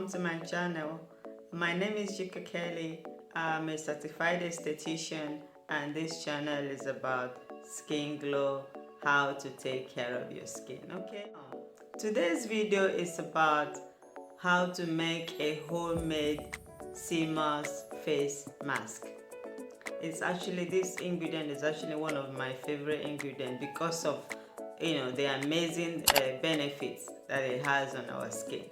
welcome to my channel. My name is Jika Kelly. I'm a certified esthetician and this channel is about skin glow, how to take care of your skin. Okay, today's video is about how to make a homemade sea moss face mask. This ingredient is actually one of my favorite ingredients because of the amazing benefits that it has on our skin.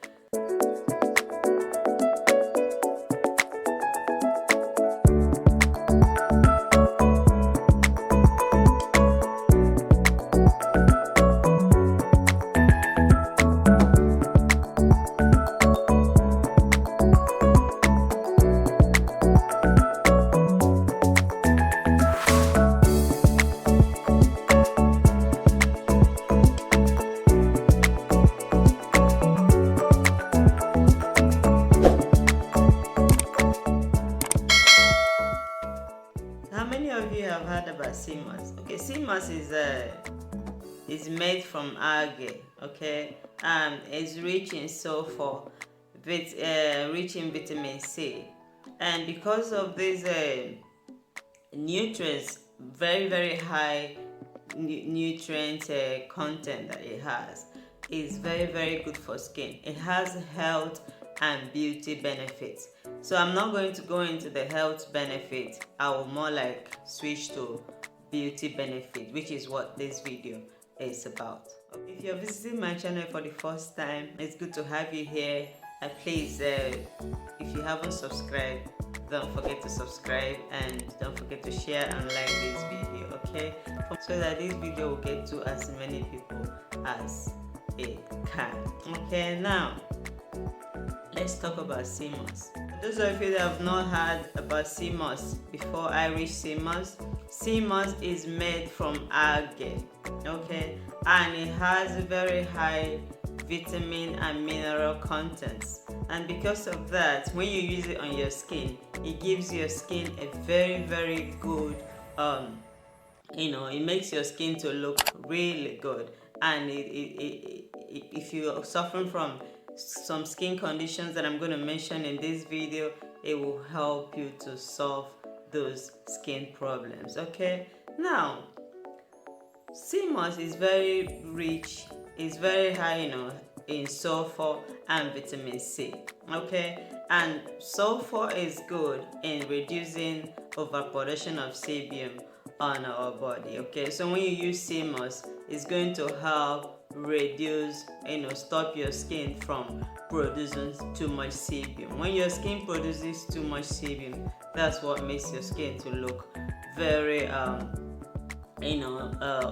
How many of you have heard about sea moss? Okay, sea moss is made from algae. Okay, it's rich in sulphur, rich in vitamin C, and because of these nutrients, very high nutrient content that it has, is very good for skin. It has health and beauty benefits. So I'm not going to go into the health benefit. I will more like switch to beauty benefit, which is what this video is about. If you're visiting my channel for the first time, it's good to have you here. Please, if you haven't subscribed, don't forget to subscribe and don't forget to share and like this video, okay? So that this video will get to as many people as it can. Okay, now let's talk about sea moss. For those of you that have not heard about sea moss before, Irish sea moss is made from algae, okay, and it has very high vitamin and mineral contents, and because of that, when you use it on your skin, it gives your skin a very good it makes your skin to look really good. And if you're suffering from some skin conditions that I'm going to mention in this video, it will help you to solve those skin problems. Okay, now sea moss is very rich, it's very high in sulfur and vitamin C. Okay, and sulfur is good in reducing overproduction of sebum on our body. Okay, so when you use sea moss, it's going to help reduce, stop your skin from producing too much sebum. When your skin produces too much sebum, that's what makes your skin to look very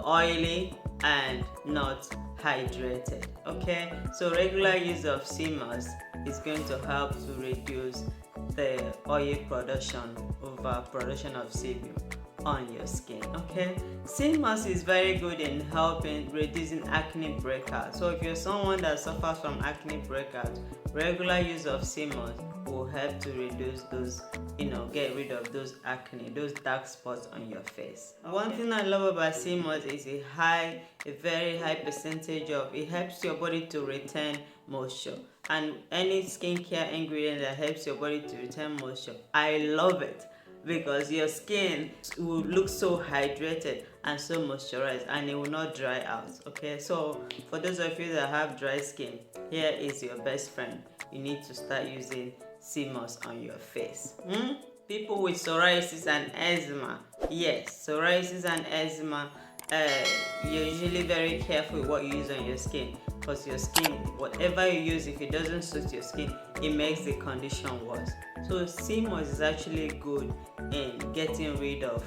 oily and not hydrated. Okay, so regular use of sea moss is going to help to reduce the oil production, overproduction of sebum on your skin. Okay, sea moss is very good in helping reducing acne breakouts. So if you're someone that suffers from acne breakouts, regular use of sea moss will help to reduce those, get rid of those acne, those dark spots on your face. One thing I love about sea moss is a very high percentage of it helps your body to retain moisture. And any skincare ingredient that helps your body to retain moisture, I love it, because your skin will look so hydrated and so moisturized, and it will not dry out. Okay, so for those of you that have dry skin, here is your best friend. You need to start using sea moss on your face. People with psoriasis and eczema, yes, psoriasis and eczema, you're usually very careful with what you use on your skin, because your skin, whatever you use, if it doesn't suit your skin, it makes the condition worse. So sea moss is actually good in getting rid of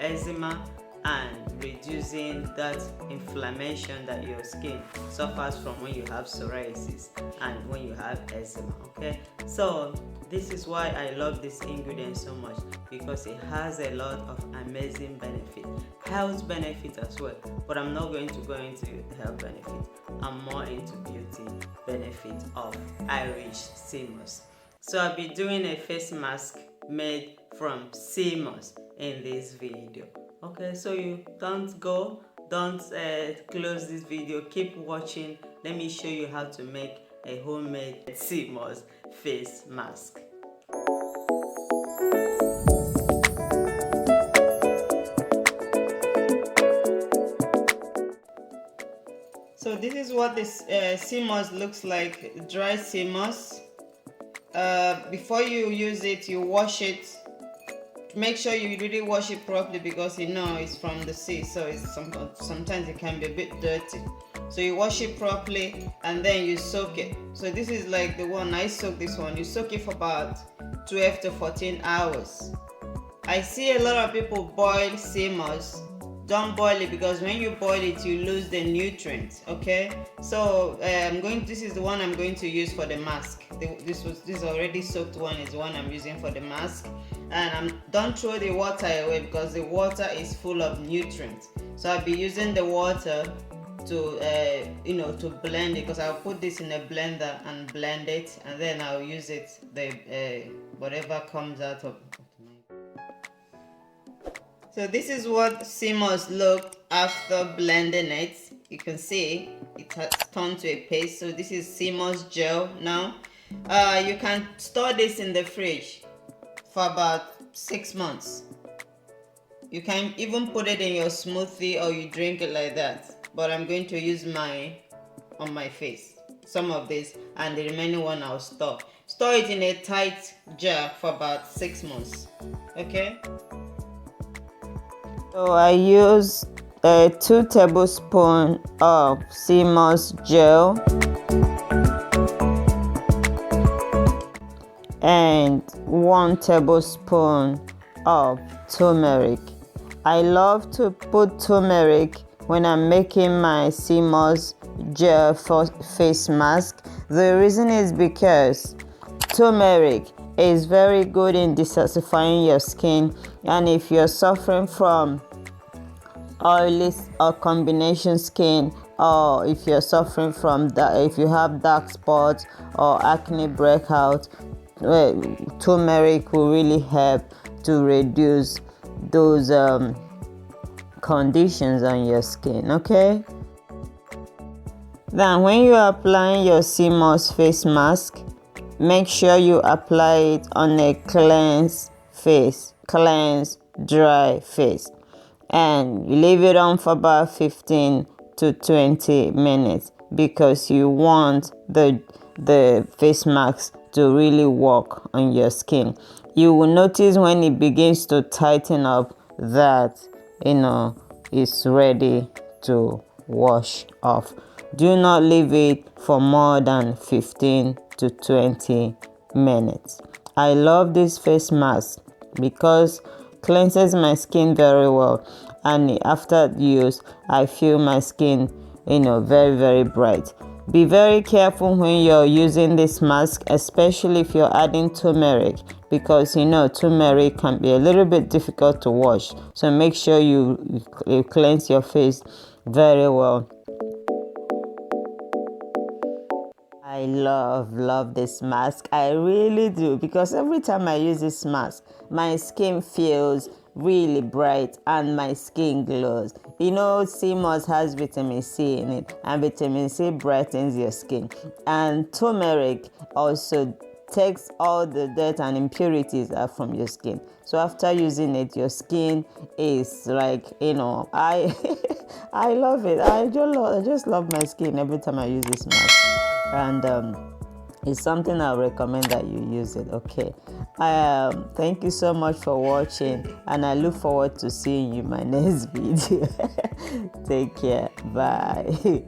eczema and reducing that inflammation that your skin suffers from when you have psoriasis and when you have eczema. Okay, so this is why I love this ingredient so much, because it has a lot of amazing benefits, health benefits as well, but I'm not going to go into health benefits. I'm more into beauty benefits of Irish sea moss. So I'll be doing a face mask made from sea moss in this video. Okay, so you don't close this video, keep watching. Let me show you how to make a homemade sea moss face mask. So this is what this sea moss looks like, dry sea moss. Before you use it, you wash it. Make sure you really wash it properly, because you know it's from the sea, so sometimes it can be a bit dirty. So you wash it properly and then you soak it. So this is like the one I soak. This one you soak it for about 12 to 14 hours. I see a lot of people boil sea moss. Don't boil it, because when you boil it you lose the nutrients. Okay, so this is the one I'm going to use for the mask. This already soaked one is the one I'm using for the mask. And don't throw the water away, because the water is full of nutrients. So I'll be using the water to to blend it, because I'll put this in a blender and blend it, and then I'll use it whatever comes out of. So this is what sea moss looked after blending it. You can see it has turned to a paste. So this is sea moss gel now. You can store this in the fridge for about 6 months. You can even put it in your smoothie, or you drink it like that. But I'm going to use mine on my face, some of this, and the remaining one I'll store. Store it in a tight jar for about 6 months. Okay. So I use 2 tablespoons of sea moss gel and 1 tablespoon of turmeric. I love to put turmeric when I'm making my sea moss gel for face mask. The reason is because turmeric is very good in detoxifying your skin, and if you're suffering from oily or combination skin, or if you're suffering from if you have dark spots or acne breakout, turmeric will really help to reduce those conditions on your skin. Okay, then when you are applying your sea moss face mask, make sure you apply it on a cleansed dry face, and leave it on for about 15 to 20 minutes, because you want the face mask to really work on your skin. You will notice when it begins to tighten up that it's ready to wash off. Do not leave it for more than 15 to 20 minutes. I love this face mask because cleanses my skin very well, and after use I feel my skin very, very bright. Be very careful when you're using this mask, especially if you're adding turmeric, because turmeric can be a little bit difficult to wash. So make sure you cleanse your face very well. I love this mask. I really do, because every time I use this mask, my skin feels really bright and my skin glows. Sea moss has vitamin C in it, and vitamin C brightens your skin. And turmeric also takes all the dirt and impurities out from your skin. So after using it, your skin is like, I I love it. I just love my skin every time I use this mask. And it's something I recommend that you use it. Okay. Thank you so much for watching, and I look forward to seeing you in my next video. Take care. Bye.